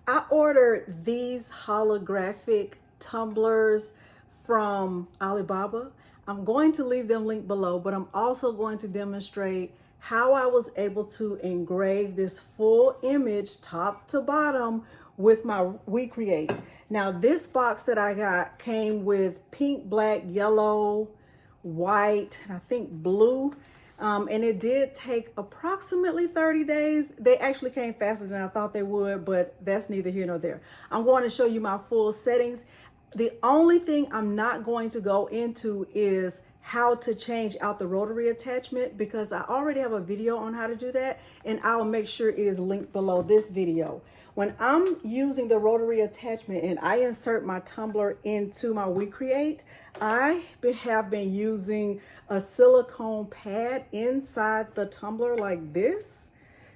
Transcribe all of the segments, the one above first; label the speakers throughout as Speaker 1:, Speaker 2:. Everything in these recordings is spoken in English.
Speaker 1: I ordered these holographic tumblers from Alibaba. I'm going to leave them linked below, but I'm also going to demonstrate how I was able to engrave this full image top to bottom with my WeCreat. Now this box that I got came with pink, black, yellow, white, and I think blue. And it did take approximately 30 days. They actually came faster than I thought they would, but that's neither here nor there. I'm going to show you my full settings. The only thing I'm not going to go into is how to change out the rotary attachment, because I already have a video on how to do that, and I'll make sure it is linked below this video. When I'm using the rotary attachment and I insert my tumbler into my WeCreat, I have been using a silicone pad inside the tumbler like this,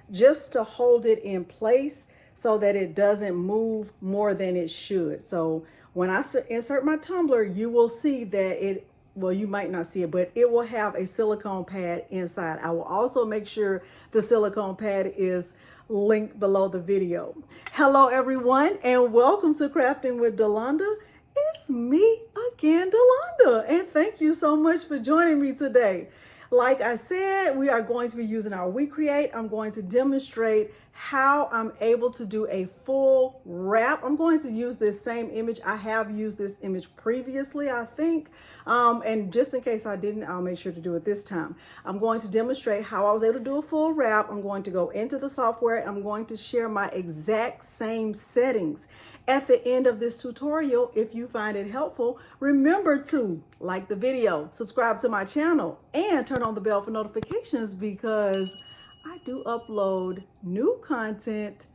Speaker 1: just to hold it in place so that it doesn't move more than it should. So when I insert my tumbler, you will see that well, you might not see it, but it will have a silicone pad inside. I will also make sure the silicone pad is linked below the video. Hello everyone, and welcome to Crafting with Delonda. It's me again, Delonda, and thank you so much for joining me today. Like I said, we are going to be using our WeCreat. I'm going to demonstrate how I'm able to do a full wrap. I'm going to use this same image. I have used this image previously, I think. And just in case I didn't, I'll make sure to do it this time. I'm going to demonstrate how I was able to do a full wrap. I'm going to go into the software. And I'm going to share my exact same settings. At the end of this tutorial, if you find it helpful, remember to like the video, subscribe to my channel, and turn on the bell for notifications, because I do upload new content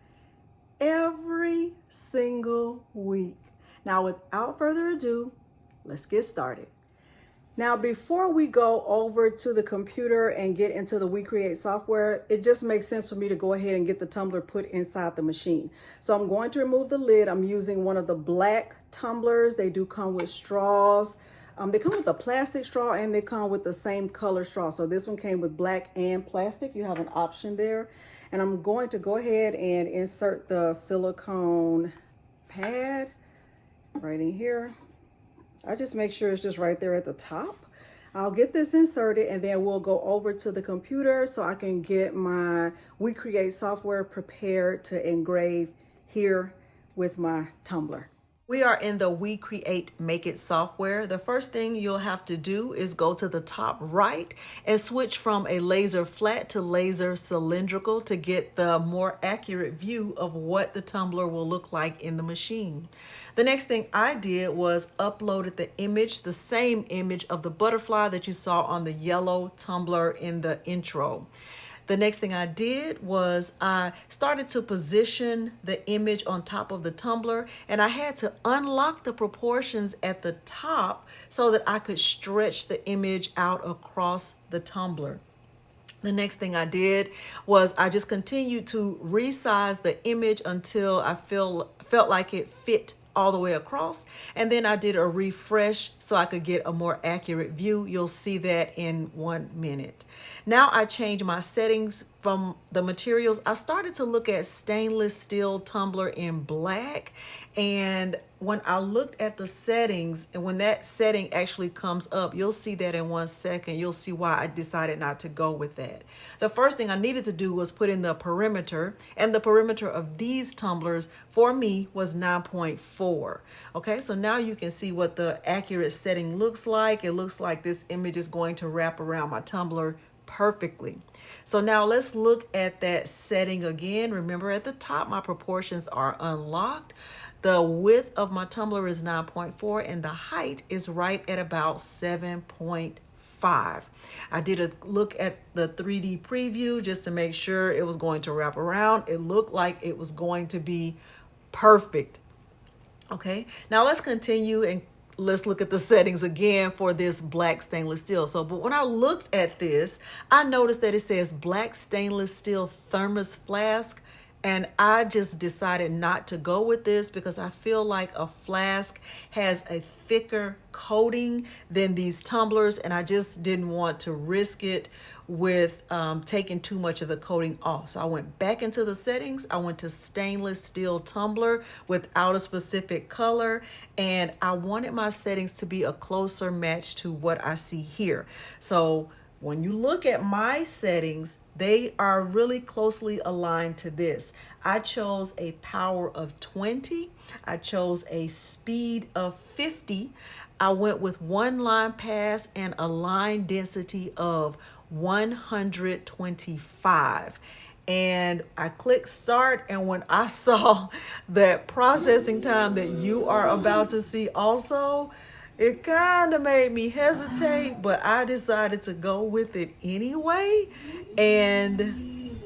Speaker 1: every single week. Now, without further ado, let's get started. Now, before we go over to the computer and get into the WeCreat software, it just makes sense for me to go ahead and get the tumbler put inside the machine. So I'm going to remove the lid. I'm using one of the black tumblers. They do come with straws. They come with a plastic straw, and they come with the same color straw. So this one came with black and plastic. You have an option there. And I'm going to go ahead and insert the silicone pad right in here. I just make sure it's just right there at the top. I'll get this inserted, and then we'll go over to the computer so I can get my WeCreat software prepared to engrave here with my tumbler. We are in the WeCreat Make It software. The first thing you'll have to do is go to the top right and switch from a laser flat to laser cylindrical to get the more accurate view of what the tumbler will look like in the machine. The next thing I did was uploaded the image, the same image of the butterfly that you saw on the yellow tumbler in the intro. The next thing I did was I started to position the image on top of the tumbler, and I had to unlock the proportions at the top so that I could stretch the image out across the tumbler. The next thing I did was I just continued to resize the image until I felt like it fit all the way across, and then I did a refresh so I could get a more accurate view. You'll see that in 1 minute. Now I changed my settings from the materials. I started to look at stainless steel tumbler in black, and when I looked at the settings, and when that setting actually comes up, you'll see that in 1 second. You'll see why I decided not to go with that. The first thing I needed to do was put in the perimeter, and the perimeter of these tumblers for me was 9.4. Okay, so now you can see what the accurate setting looks like. It looks like this image is going to wrap around my tumbler perfectly. So now let's look at that setting again. Remember, at the top, my proportions are unlocked. The width of my tumbler is 9.4, and the height is right at about 7.5. I did a look at the 3D preview just to make sure it was going to wrap around. It looked like it was going to be perfect. Okay, now let's continue and let's look at the settings again for this black stainless steel. But when I looked at this, I noticed that it says black stainless steel thermos flask And I just decided not to go with this because I feel like a flask has a thicker coating than these tumblers, and I just didn't want to risk it with taking too much of the coating off. So I went back into the settings. I went to stainless steel tumbler without a specific color, and I wanted my settings to be a closer match to what I see here. So when you look at my settings, they are really closely aligned to this. I chose a power of 20. I chose a speed of 50. I went with one line pass and a line density of 125. And I clicked start, and when I saw that processing time that you are about to see also, it kind of made me hesitate, but I decided to go with it anyway. And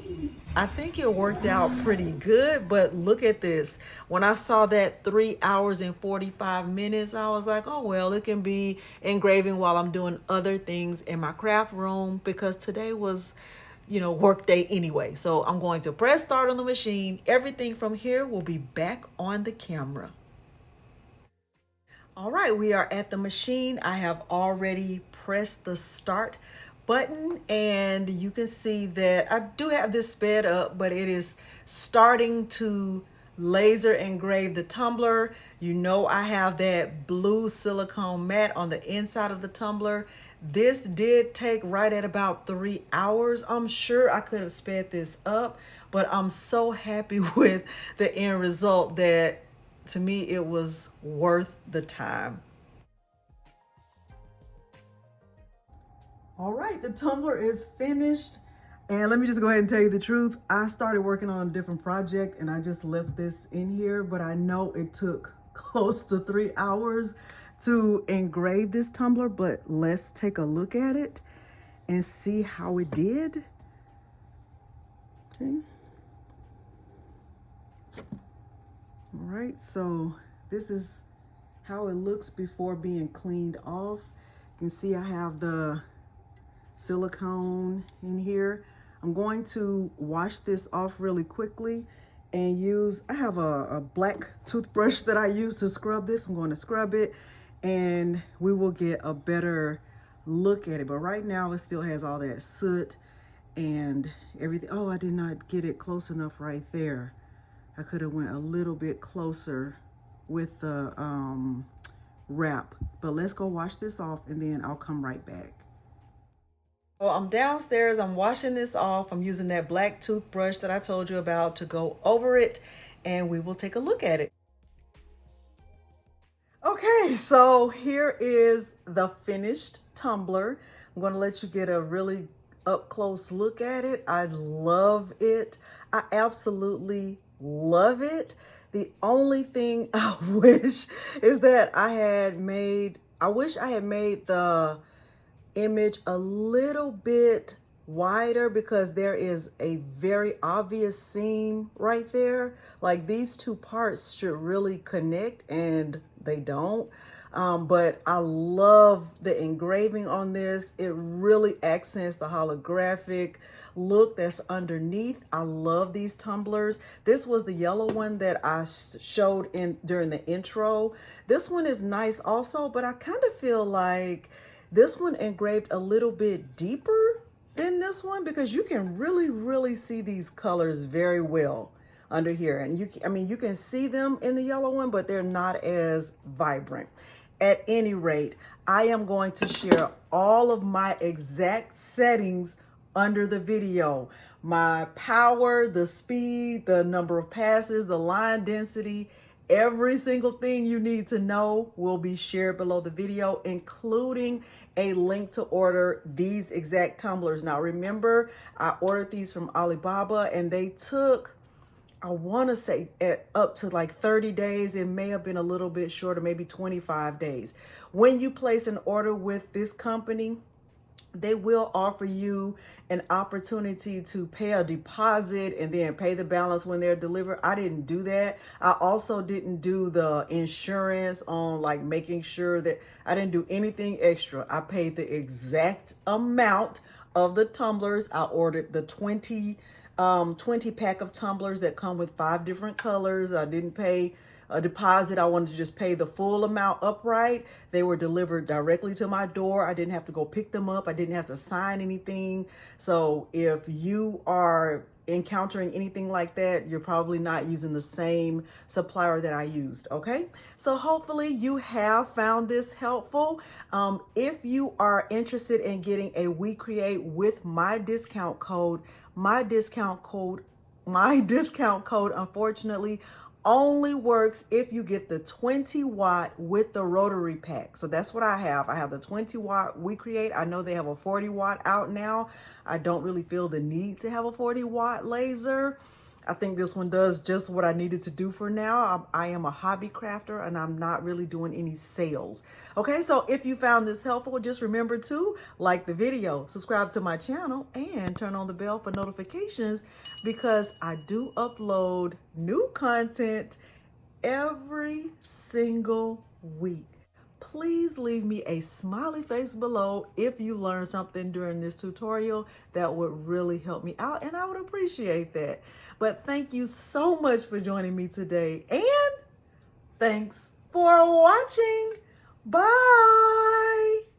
Speaker 1: I think it worked out pretty good. But look at this. When I saw that 3 hours and 45 minutes, I was like, oh, well, it can be engraving while I'm doing other things in my craft room, because today was, work day anyway. So I'm going to press start on the machine. Everything from here will be back on the camera. All right, we are at the machine. I have already pressed the start button, and you can see that I do have this sped up, but it is starting to laser engrave the tumbler. I have that blue silicone mat on the inside of the tumbler. This did take right at about 3 hours. I'm sure I could have sped this up, but I'm so happy with the end result that to me it was worth the time. All right, the tumbler is finished. And let me just go ahead and tell you the truth. I started working on a different project and I just left this in here, but I know it took close to 3 hours to engrave this tumbler, but let's take a look at it and see how it did. Okay. All right, so this is how it looks before being cleaned off. You can see I have the silicone in here. I'm going to wash this off really quickly and I have a black toothbrush that I use to scrub this. I'm going to scrub it and we will get a better look at it. But right now it still has all that soot and everything. Oh, I did not get it close enough right there. I could have went a little bit closer with the wrap, but let's go wash this off and then I'll come right back. Well, I'm downstairs, I'm washing this off. I'm using that black toothbrush that I told you about to go over it, and we will take a look at it. Okay, so here is the finished tumbler. I'm going to let you get a really up close look at it. I love it. I absolutely love it. The only thing I wish is that I wish I had made the image a little bit wider, because there is a very obvious seam right there. Like, these two parts should really connect and they don't. But I love the engraving on this. It really accents the holographic look that's underneath. I love these tumblers. This was the yellow one that I showed during the intro. This one is nice also, but I kind of feel like this one engraved a little bit deeper than this one, because you can really see these colors very well under here. And you can see them in the yellow one, but they're not as vibrant. At any rate, I am going to share all of my exact settings under the video. My power, the speed, the number of passes, the line density, every single thing you need to know will be shared below the video, including a link to order these exact tumblers. Now remember, I ordered these from Alibaba and they took, I want to say, up to like 30 days. It may have been a little bit shorter, maybe 25 days. When you place an order with this company, they will offer you an opportunity to pay a deposit and then pay the balance when they're delivered. I didn't do that. I also didn't do the insurance on like making sure that I didn't do anything extra. I paid the exact amount of the tumblers. I ordered the 20 20 pack of tumblers that come with 5 different colors. I didn't pay a deposit. I wanted to just pay the full amount upright. They were delivered directly to my door. I didn't have to go pick them up. I didn't have to sign anything. So if you are encountering anything like that, you're probably not using the same supplier that I used. Okay, so hopefully you have found this helpful. If you are interested in getting a WeCreat with my discount code, my discount code unfortunately only works if you get the 20 watt with the rotary pack. So that's what I have. I have the 20 watt WeCreat. I know they have a 40 watt out now. I don't really feel the need to have a 40 watt laser. I think this one does just what I needed to do for now. I am a hobby crafter and I'm not really doing any sales. Okay, so if you found this helpful, just remember to like the video, subscribe to my channel, and turn on the bell for notifications because I do upload new content every single week. Please leave me a smiley face below if you learned something during this tutorial. That would really help me out and I would appreciate that. But thank you so much for joining me today and thanks for watching. Bye.